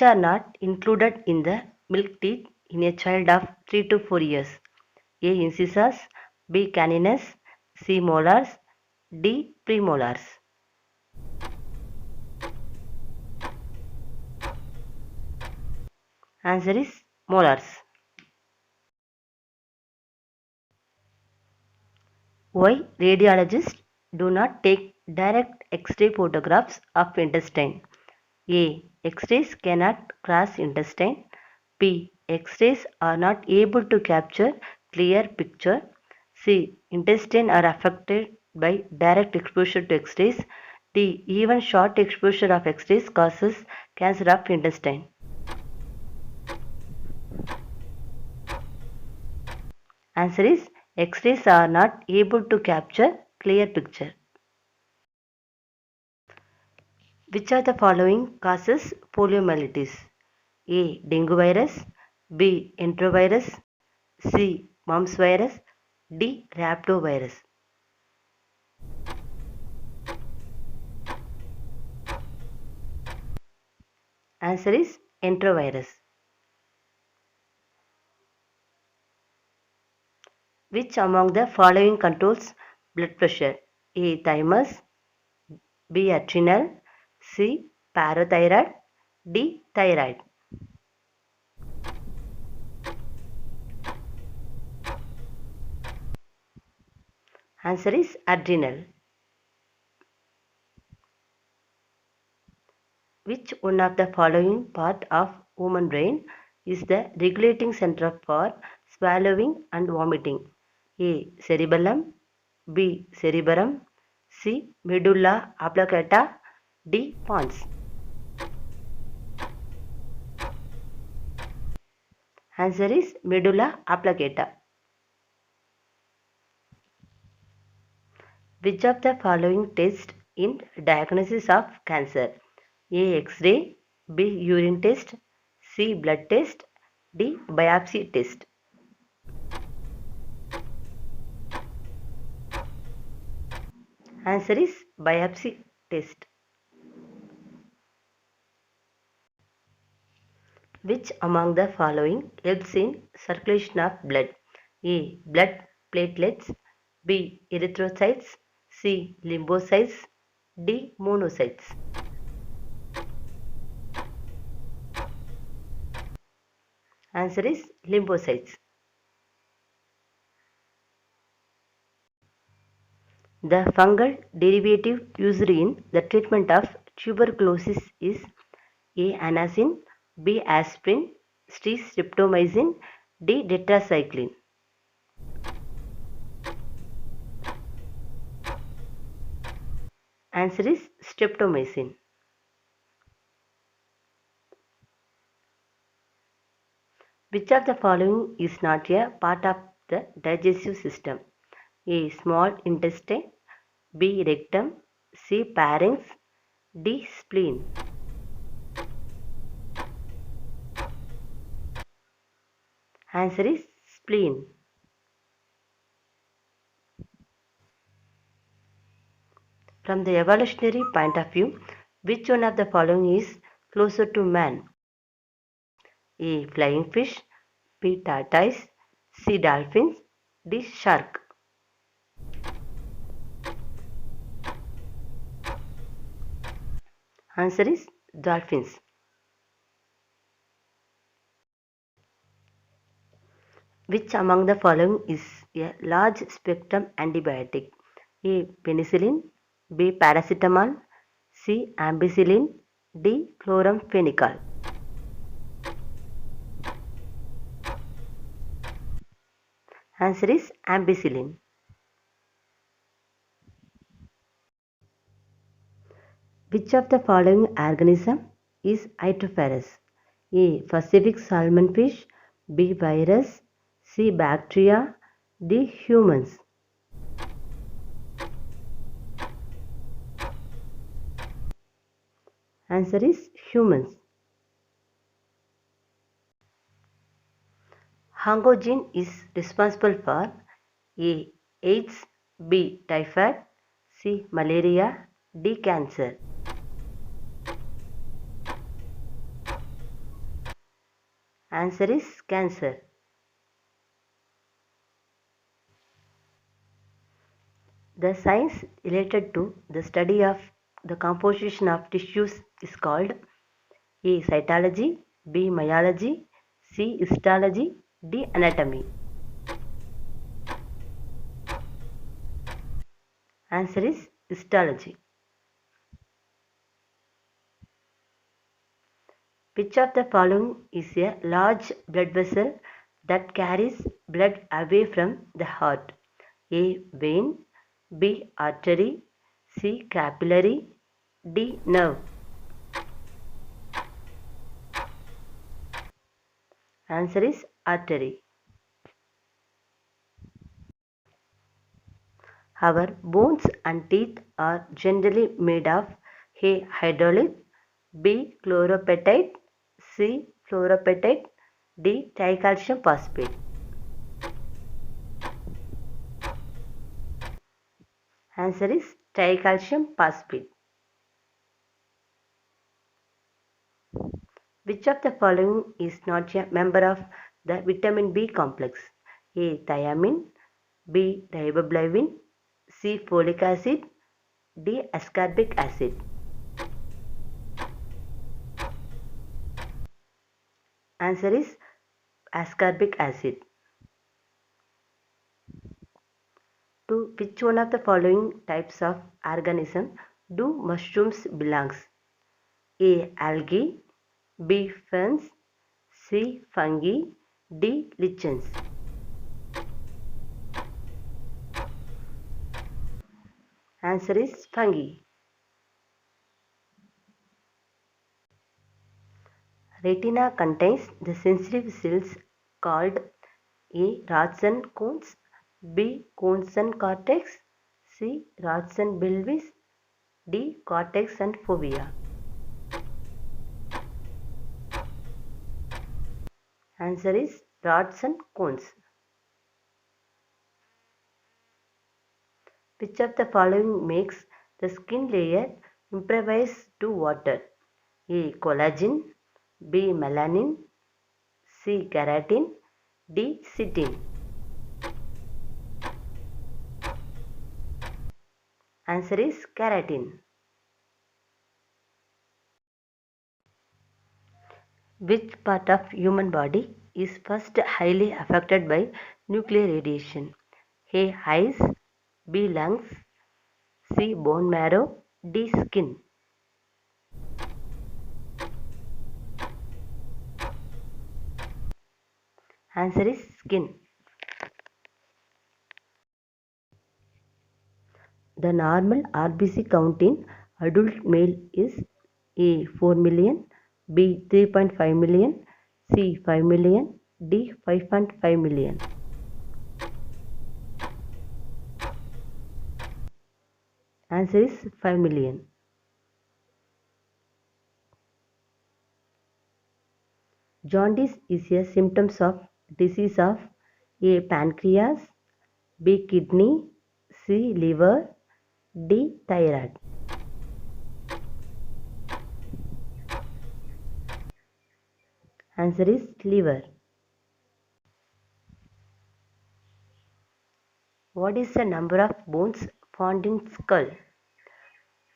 are not included in the milk teeth in a child of 3 to 4 years? A. Incisors, B. Canines, C. Molars, D. Premolars. Answer is molars. Why radiologists do not take direct X-ray photographs of intestine? A. X-rays cannot cross intestine. B. X-rays are not able to capture clear picture. C. Intestine are affected by direct exposure to X-rays. D. Even short exposure of X-rays causes cancer of intestine. Answer is X-rays are not able to capture clear picture. Which of the following causes poliomyelitis? A. Dengue virus, B. enterovirus, C. Mumps virus, D. Rhabdovirus. Answer is enterovirus. Which among the following controls blood pressure? A. Thymus, B. Adrenal, C. Parathyroid, D. Thyroid. Answer is adrenal. Which one of the following part of human brain is the regulating center for swallowing and vomiting? A. Cerebellum, B. Cerebrum, C. Medulla oblongata, D. Pons. Answer is medulla oblongata. Which of the following tests in diagnosis of cancer? A. X-ray, B. Urine test, C. Blood test, D. Biopsy test. Answer is biopsy test. Which among the following helps in circulation of blood? A. Blood platelets, B. Erythrocytes, C. Lymphocytes, D. Monocytes. Answer is lymphocytes. The fungal derivative used in the treatment of tuberculosis is A. Anacin, B. Aspirin, C. Streptomycin, D. Tetracycline. Answer is streptomycin. Which of the following is not a part of the digestive system? A. Small intestine, B. Rectum, C. Pharynx, D. Spleen. Answer is spleen. From the evolutionary point of view, which one of the following is closer to man? A. Flying fish, B. Tortoise, C. Dolphins, D. Shark. Answer is dolphins. Which among the following is a large spectrum antibiotic? A. Penicillin, B. Paracetamol, C. Ampicillin, D. Chloramphenicol. Answer is ampicillin. Which of the following organism is hytrophorous? A. Pacific salmon fish, B. Virus, C. Bacteria, D. Humans. Answer is humans. Oncogene is responsible for A. AIDS, B. Typhoid, C. Malaria, D. Cancer. Answer is cancer. The science related to the study of the composition of tissues is called A. Cytology, B. Myology, C. Histology, D. Anatomy. Answer is histology. Which of the following is a large blood vessel that carries blood away from the heart? A. Vein, B. Artery, C. Capillary, D. Nerve. Answer is artery. Our bones and teeth are generally made of A. Hydraulic, B. Chloropeptide, C. Fluoropeptide, D. Tricalcium phosphate. Answer is tricalcium phosphate. Which of the following is not a member of the vitamin B complex? A. Thiamine, B. Riboflavin, C. Folic acid, D. Ascorbic acid. Answer is ascorbic acid. To which one of the following types of organism do mushrooms belongs? A. Algae, B. Ferns, C. Fungi, D. Lichens. Answer is fungi. Retina contains the sensitive cells called A. rods and cones, B. cones and cortex, C. rods and pelvis, D. cortex and fovea. Answer is rods and cones. Which of the following makes the skin layer impervious to water? A. collagen, B. melanin, C. keratin, D. chitin. Answer is keratin. Which part of human body is first highly affected by nuclear radiation? A. Eyes, B. Lungs, C. Bone marrow, D. Skin. Answer is skin. The normal RBC count in adult male is A. 4 million, B. 3.5 million, C. 5 million, D. 5.5 million. Answer is 5 million. Jaundice is a symptom of disease of A. pancreas, B. kidney, C. liver, D. thyroid. Answer is liver. What is the number of bones found in skull?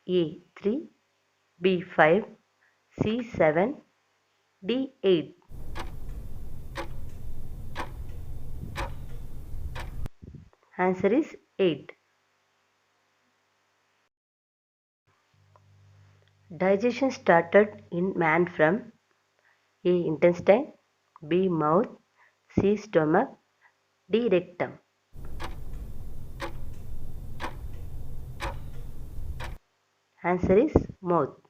A. 3, B. 5, C. 7, D. 8. Answer is 8. Digestion started in man from A. intestine, B. mouth, C. stomach, D. rectum. Answer is mouth.